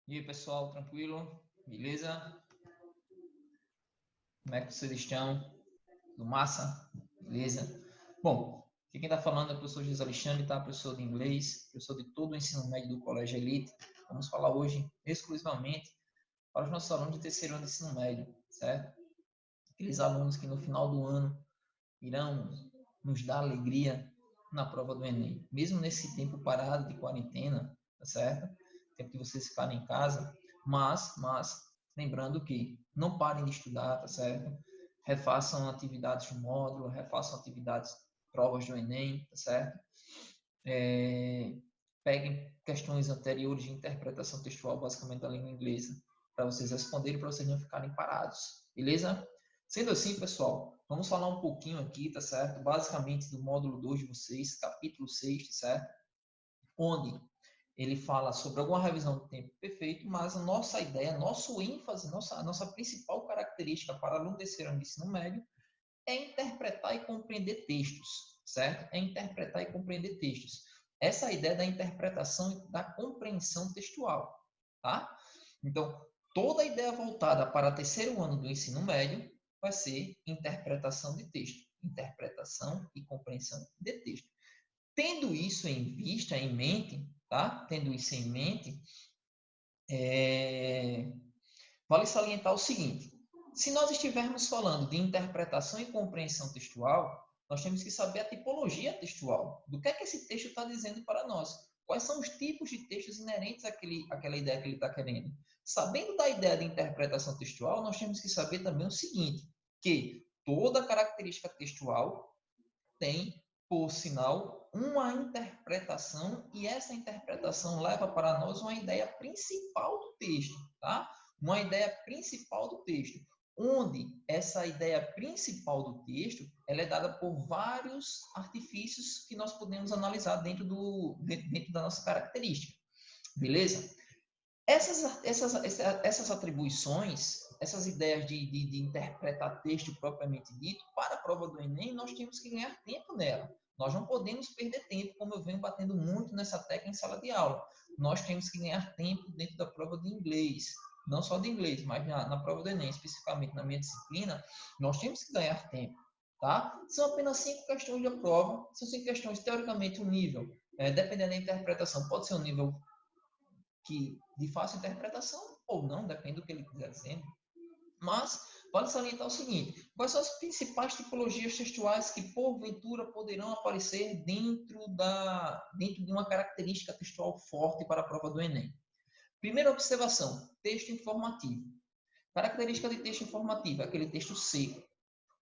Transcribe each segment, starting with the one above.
E aí, pessoal, tranquilo? Beleza? Como é que vocês estão? Tudo massa? Beleza? Bom, aqui quem está falando é o professor José Alexandre, tá? Professor de inglês, professor de todo o ensino médio do Colégio Elite. Vamos falar hoje exclusivamente para os nossos alunos de terceiro ano de ensino médio, certo? Aqueles alunos que no final do ano irão nos dar alegria na prova do Enem. Mesmo nesse tempo parado de quarentena, tá certo? Tempo que vocês ficarem em casa, mas lembrando que não parem de estudar, tá certo? Refaçam atividades do módulo, refaçam atividades, provas do Enem, tá certo? Peguem questões anteriores de interpretação textual, basicamente da língua inglesa, para vocês responderem, para vocês não ficarem parados, beleza? Sendo assim, pessoal, vamos falar um pouquinho aqui, tá certo? Basicamente do módulo 2 de vocês, capítulo 6, tá certo? Onde ele fala sobre alguma revisão do tempo perfeito, mas a nossa ideia, nosso ênfase, nossa principal característica para aluno terceiro ano de ensino médio é interpretar e compreender textos, certo? É interpretar e compreender textos. Essa é a ideia da interpretação e da compreensão textual, tá? Então, toda a ideia voltada para o terceiro ano do ensino médio vai ser interpretação de texto, interpretação e compreensão de texto. Tendo isso em vista, em mente, tá? Tendo isso em mente, vale salientar o seguinte: se nós estivermos falando de interpretação e compreensão textual, nós temos que saber a tipologia textual. Do que é que esse texto está dizendo para nós? Quais são os tipos de textos inerentes àquela ideia que ele está querendo? Sabendo da ideia de interpretação textual, nós temos que saber também o seguinte, que toda característica textual tem, por sinal, uma interpretação e essa interpretação leva para nós uma ideia principal do texto, tá? Uma ideia principal do texto, onde essa ideia principal do texto ela é dada por vários artifícios que nós podemos analisar dentro da nossa característica, beleza? Essas atribuições, essas ideias de interpretar texto propriamente dito, para a prova do Enem, nós temos que ganhar tempo nela. Nós não podemos perder tempo, como eu venho batendo muito nessa tecla em sala de aula. Nós temos que ganhar tempo dentro da prova de inglês. Não só de inglês, mas na prova do Enem, especificamente na minha disciplina, nós temos que ganhar tempo. Tá? São apenas 5 questões da prova, são 5 questões, teoricamente, um nível, dependendo da interpretação, pode ser um nível que de fácil interpretação ou não, depende do que ele quiser dizer. Mas vale salientar o seguinte: quais são as principais tipologias textuais que porventura poderão aparecer dentro de uma característica textual forte para a prova do Enem? Primeira observação: texto informativo. Característica de texto informativo é aquele texto seco.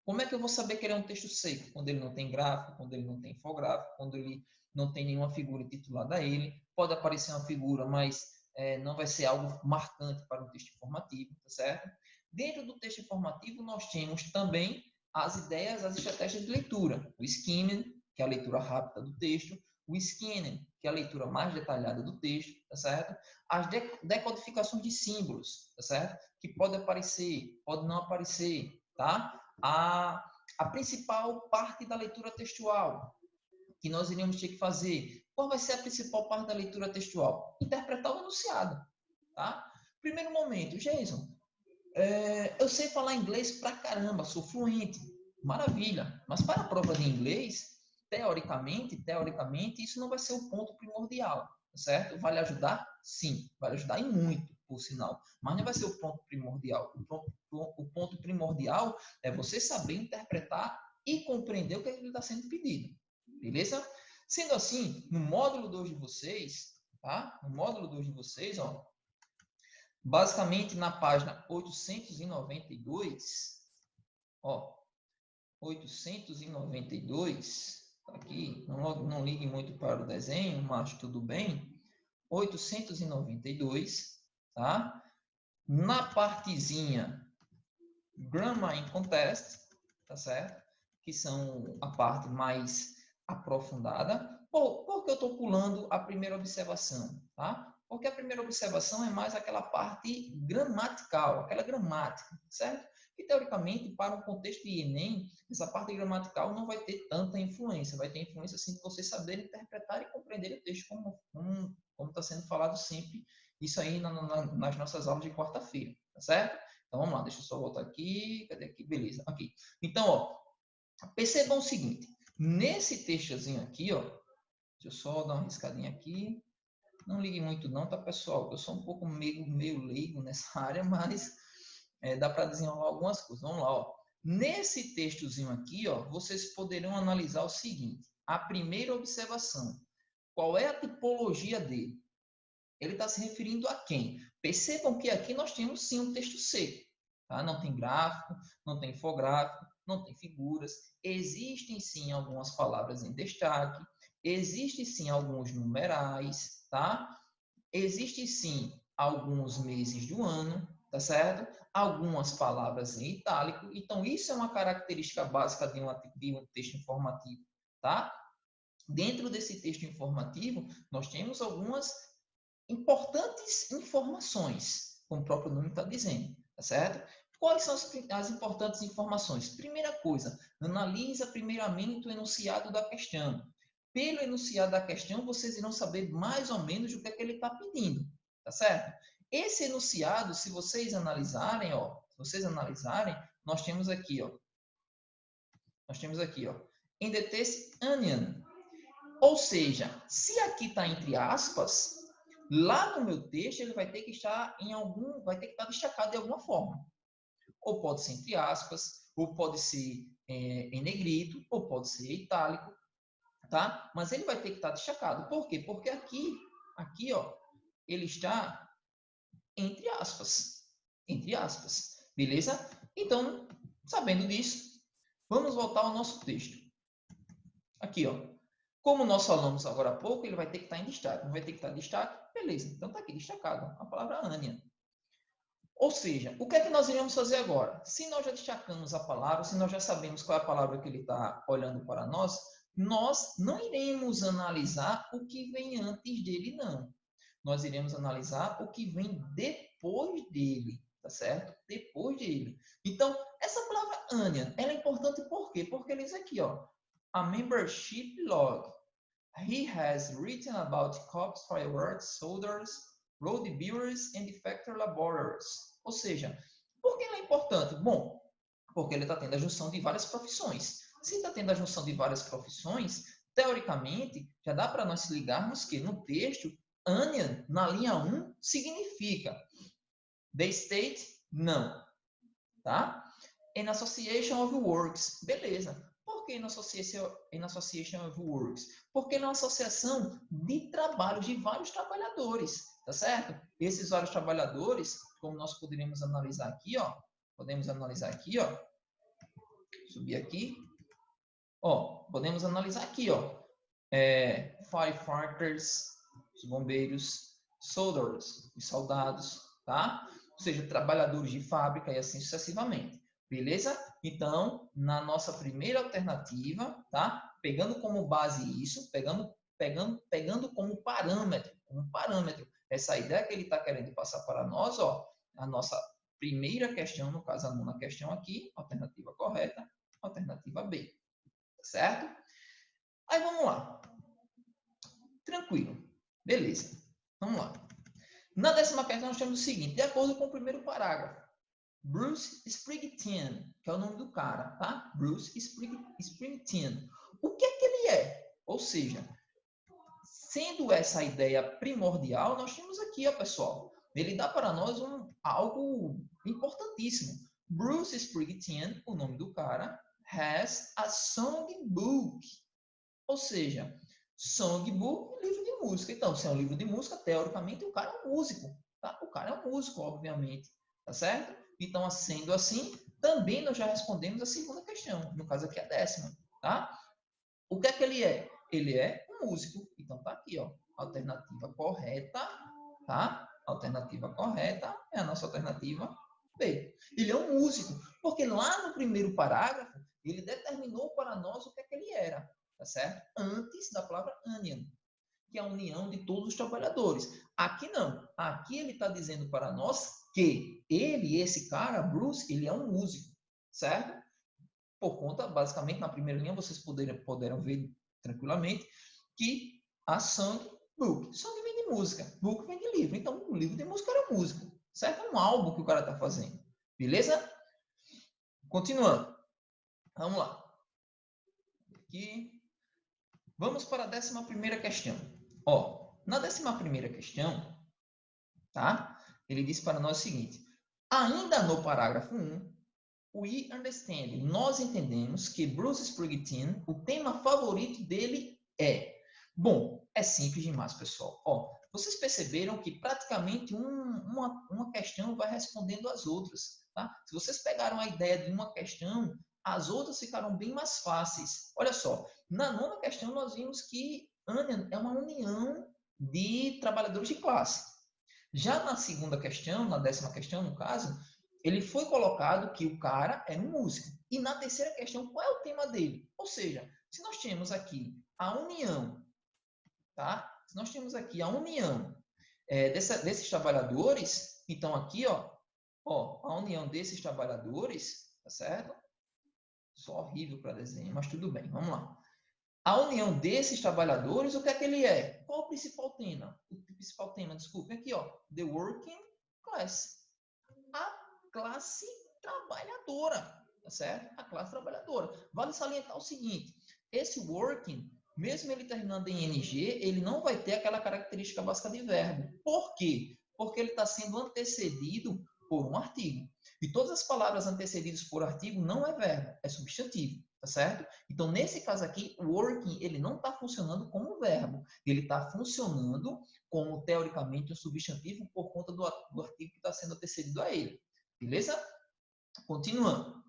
Como é que eu vou saber que ele é um texto seco? Quando ele não tem gráfico, quando ele não tem infográfico, quando ele não tem nenhuma figura titulada a ele. Pode aparecer uma figura, mas não vai ser algo marcante para um texto informativo, tá certo? Dentro do texto informativo, nós temos também as ideias, as estratégias de leitura. O skimming, que é a leitura rápida do texto. O scanning, que é a leitura mais detalhada do texto, tá certo? As decodificações de símbolos, tá certo? Que pode aparecer, pode não aparecer, tá? A principal parte da leitura textual que nós iríamos ter que fazer. Qual vai ser a principal parte da leitura textual? Interpretar o enunciado. Tá? Primeiro momento, Jason, eu sei falar inglês pra caramba, sou fluente, maravilha, mas para a prova de inglês, teoricamente, isso não vai ser o ponto primordial, certo? Vai lhe ajudar? Sim, vai lhe ajudar e muito, por sinal, mas não vai ser o ponto primordial. O ponto primordial é você saber interpretar e compreender o que ele está sendo pedido, beleza? Sendo assim, no módulo 2 de vocês, tá? No módulo 2 de vocês, ó, basicamente na página 892, ó, 892, aqui, não ligue muito para o desenho, mas tudo bem, 892, tá? Na partezinha Grammar in Contest, tá certo? Que são a parte mais aprofundada. Por que eu estou pulando a primeira observação, tá? Porque a primeira observação é mais aquela parte gramatical, aquela gramática, certo? E, teoricamente, para um contexto de Enem, essa parte gramatical não vai ter tanta influência. Vai ter influência, sim, de você saber interpretar e compreender o texto como está sendo falado sempre isso aí nas nossas aulas de quarta-feira, tá certo? Então, vamos lá, deixa eu só voltar aqui. Cadê aqui? Beleza, aqui. Então, ó, percebam o seguinte. Nesse textozinho aqui, ó, deixa eu só dar uma riscadinha aqui. Não ligue muito não, tá, pessoal? Eu sou um pouco meio leigo nessa área, mas dá para desenrolar algumas coisas. Vamos lá, ó. Nesse textozinho aqui, ó, vocês poderão analisar o seguinte. A primeira observação. Qual é a tipologia dele? Ele está se referindo a quem? Percebam que aqui nós temos sim um texto seco. Tá? Não tem gráfico, não tem infográfico, não tem figuras. Existem sim algumas palavras em destaque. Existem sim alguns numerais, tá? Existem sim alguns meses do ano, tá certo? Algumas palavras em itálico. Então, isso é uma característica básica de um texto informativo, tá? Dentro desse texto informativo, nós temos algumas importantes informações, como o próprio nome está dizendo, tá certo? Quais são as importantes informações? Primeira coisa, analisa primeiramente o enunciado da questão. Pelo enunciado da questão, vocês irão saber mais ou menos o que é que ele está pedindo, tá certo? Esse enunciado, se vocês analisarem, ó, nós temos aqui, ó, in the test onion. Ou seja, se aqui está entre aspas, lá no meu texto ele vai ter que estar vai ter que estar destacado de alguma forma. Ou pode ser entre aspas, ou pode ser em negrito, ou pode ser itálico, tá? Mas ele vai ter que estar destacado. Por quê? Porque aqui, ó, ele está entre aspas, beleza? Então, sabendo disso, vamos voltar ao nosso texto. Aqui, ó. Como nós falamos agora há pouco, ele vai ter que estar em destaque. Não vai ter que estar em destaque? Beleza. Então, está aqui destacado a palavra onion. Ou seja, o que é que nós iremos fazer agora? Se nós já destacamos a palavra, se nós já sabemos qual é a palavra que ele está olhando para nós não iremos analisar o que vem antes dele, não. Nós iremos analisar o que vem depois dele, tá certo? Depois dele. Então, essa palavra onion, ela é importante por quê? Porque ele diz aqui, ó, a membership log. He has written about cops, fireworks, soldiers, road builders and factory laborers. Ou seja, por que ele é importante? Bom, porque ele está tendo a junção de várias profissões. Se está tendo a junção de várias profissões, teoricamente, já dá para nós ligarmos que no texto, onion, na linha 1, significa the state, não. Tá? An association of works. Beleza. Por que in association of works? Porque é uma associação de trabalho de vários trabalhadores, tá certo? Esses vários trabalhadores, como nós poderíamos analisar aqui, ó, subir aqui, ó, podemos analisar aqui, ó, firefighters, os bombeiros, soldiers, os soldados, tá? Ou seja, trabalhadores de fábrica e assim sucessivamente. Beleza? Então, na nossa primeira alternativa, tá? Pegando como base isso, pegando como parâmetro, essa ideia que ele está querendo passar para nós, ó, a nossa primeira questão, no caso a nona questão aqui, alternativa correta, alternativa B. Certo? Aí vamos lá. Tranquilo. Beleza. Vamos lá. Na 10ª questão nós temos o seguinte, de acordo com o primeiro parágrafo, Bruce Springsteen, que é o nome do cara, tá? Bruce Springsteen. O que é que ele é? Ou seja, sendo essa a ideia primordial, nós temos aqui, ó, pessoal, ele dá para nós algo importantíssimo. Bruce Springsteen, o nome do cara, has a songbook. Ou seja, songbook, livro de música. Então, se é um livro de música, teoricamente, o cara é um músico. Tá? O cara é um músico, obviamente. Tá certo? Então, sendo assim, também nós já respondemos a segunda questão. No caso aqui, a 10ª. Tá? O que é que ele é? Ele é um músico. Então, tá aqui, ó. Alternativa correta. Tá? Alternativa correta é a nossa alternativa B. Ele é um músico. Porque lá no primeiro parágrafo, ele determinou para nós o que é que ele era. Tá certo? Antes da palavra union, que é a união de todos os trabalhadores. Aqui não. Aqui ele está dizendo para nós que esse cara, Bruce, ele é um músico, certo? Por conta, basicamente, na primeira linha, vocês poderão ver tranquilamente que a songbook. Song vem de música. Book vem de livro. Então, o livro de música era música. Certo? É um álbum que o cara está fazendo. Beleza? Continuando. Vamos lá. Aqui. Vamos para a 11ª questão. Ó, na 11ª questão, tá? Ele diz para nós o seguinte. Ainda no parágrafo 1, we understand. Nós entendemos que Bruce Springsteen, o tema favorito dele é... Bom, é simples demais, pessoal. Ó, vocês perceberam que praticamente uma questão vai respondendo às outras, tá? Se vocês pegaram a ideia de uma questão, as outras ficaram bem mais fáceis. Olha só, na 9ª questão nós vimos que Onion é uma união de trabalhadores de classe. Já na 2ª questão, na 10ª questão, no caso, ele foi colocado que o cara era um músico. E na 3ª questão, qual é o tema dele? Ou seja, se nós temos aqui a união, tá? Se nós temos aqui a união desses trabalhadores, então aqui, ó, a união desses trabalhadores, tá certo? Só horrível para desenho, mas tudo bem, vamos lá. A união desses trabalhadores, o que é que ele é? Qual o principal tema? O principal tema, desculpe, aqui, ó, the working class. A classe trabalhadora, tá certo? A classe trabalhadora. Vale salientar o seguinte, esse working, mesmo ele terminando em NG, ele não vai ter aquela característica básica de verbo. Por quê? Porque ele está sendo antecedido por um artigo. E todas as palavras antecedidas por artigo não é verbo, é substantivo, tá certo? Então, nesse caso aqui, o working, ele não está funcionando como verbo. Ele está funcionando como, teoricamente, um substantivo por conta do artigo que está sendo antecedido a ele. Beleza? Continuando.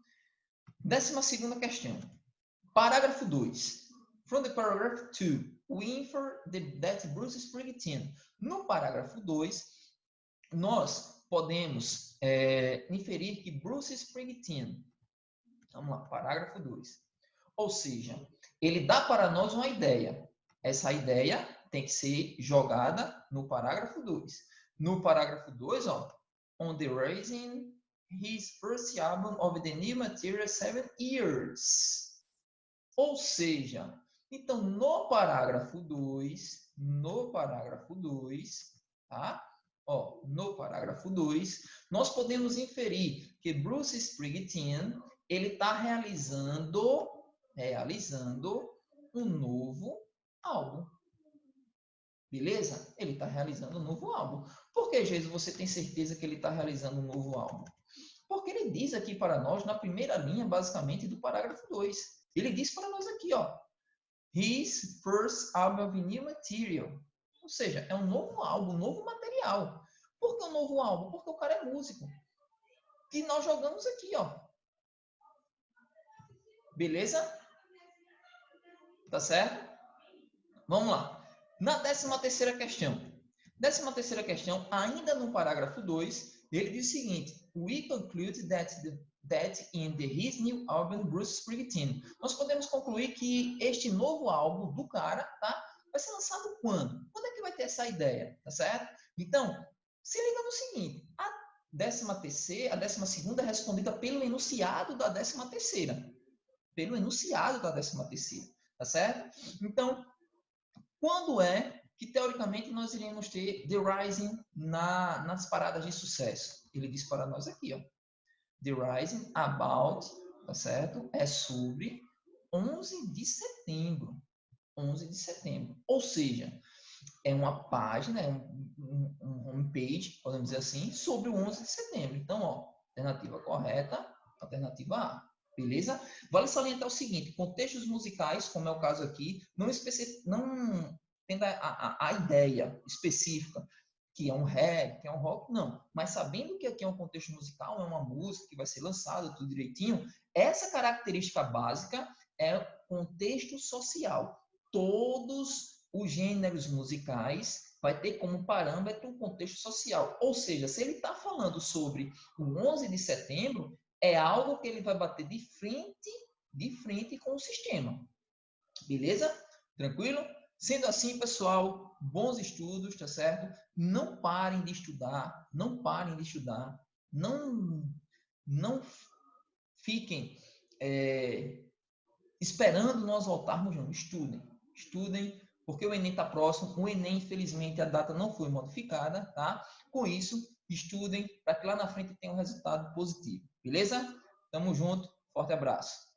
12ª questão. Parágrafo 2. From the paragraph 2, we infer that Bruce Springsteen. No parágrafo 2, nós podemos inferir que Bruce Springsteen. Vamos lá, parágrafo 2. Ou seja, ele dá para nós uma ideia. Essa ideia tem que ser jogada no parágrafo 2. No parágrafo 2, ó, on the raising his first album of the new material 7 years. Ou seja, então no parágrafo 2, tá? Ó, no parágrafo 2, nós podemos inferir que Bruce Springsteen, ele está realizando um novo álbum. Beleza? Ele está realizando um novo álbum. Por que, Jesus, você tem certeza que ele está realizando um novo álbum? Porque ele diz aqui para nós, na primeira linha, basicamente, do parágrafo 2. Ele diz para nós aqui, ó. His first album of new material. Ou seja, é um novo álbum, um novo material. Por que um novo álbum? Porque o cara é músico. E nós jogamos aqui, ó. Beleza? Tá certo? Vamos lá. Na 13ª questão. 13ª questão, ainda no parágrafo 2, ele diz o seguinte. We conclude that in his new album, Bruce Springsteen. Nós podemos concluir que este novo álbum do cara, tá? Vai ser lançado quando? Quando é que vai ter essa ideia? Tá certo? Então, se liga no seguinte. A 12ª é respondida pelo enunciado da 13ª. Pelo enunciado da 13ª. Tá certo? Então, quando é que, teoricamente, nós iremos ter The Rising nas paradas de sucesso? Ele diz para nós aqui, ó. The Rising about, tá certo? É sobre 11 de setembro. 11 de setembro. Ou seja, é uma página, é um homepage, podemos dizer assim, sobre o 11 de setembro. Então, ó, alternativa correta, alternativa A. Beleza? Vale salientar o seguinte, contextos musicais, como é o caso aqui, não tendo a ideia específica, que é um rap, que é um rock, não. Mas sabendo que aqui é um contexto musical, é uma música que vai ser lançada, tudo direitinho, essa característica básica é contexto social. Todos os gêneros musicais vai ter como parâmetro um contexto social. Ou seja, se ele está falando sobre o 11 de setembro, é algo que ele vai bater de frente com o sistema. Beleza? Tranquilo? Sendo assim, pessoal, bons estudos, tá certo? Não parem de estudar, não parem de estudar, não fiquem esperando nós voltarmos, não. Estudem, porque o Enem está próximo. O Enem, infelizmente, a data não foi modificada, tá? Com isso, estudem para que lá na frente tenha um resultado positivo. Beleza? Tamo junto. Forte abraço.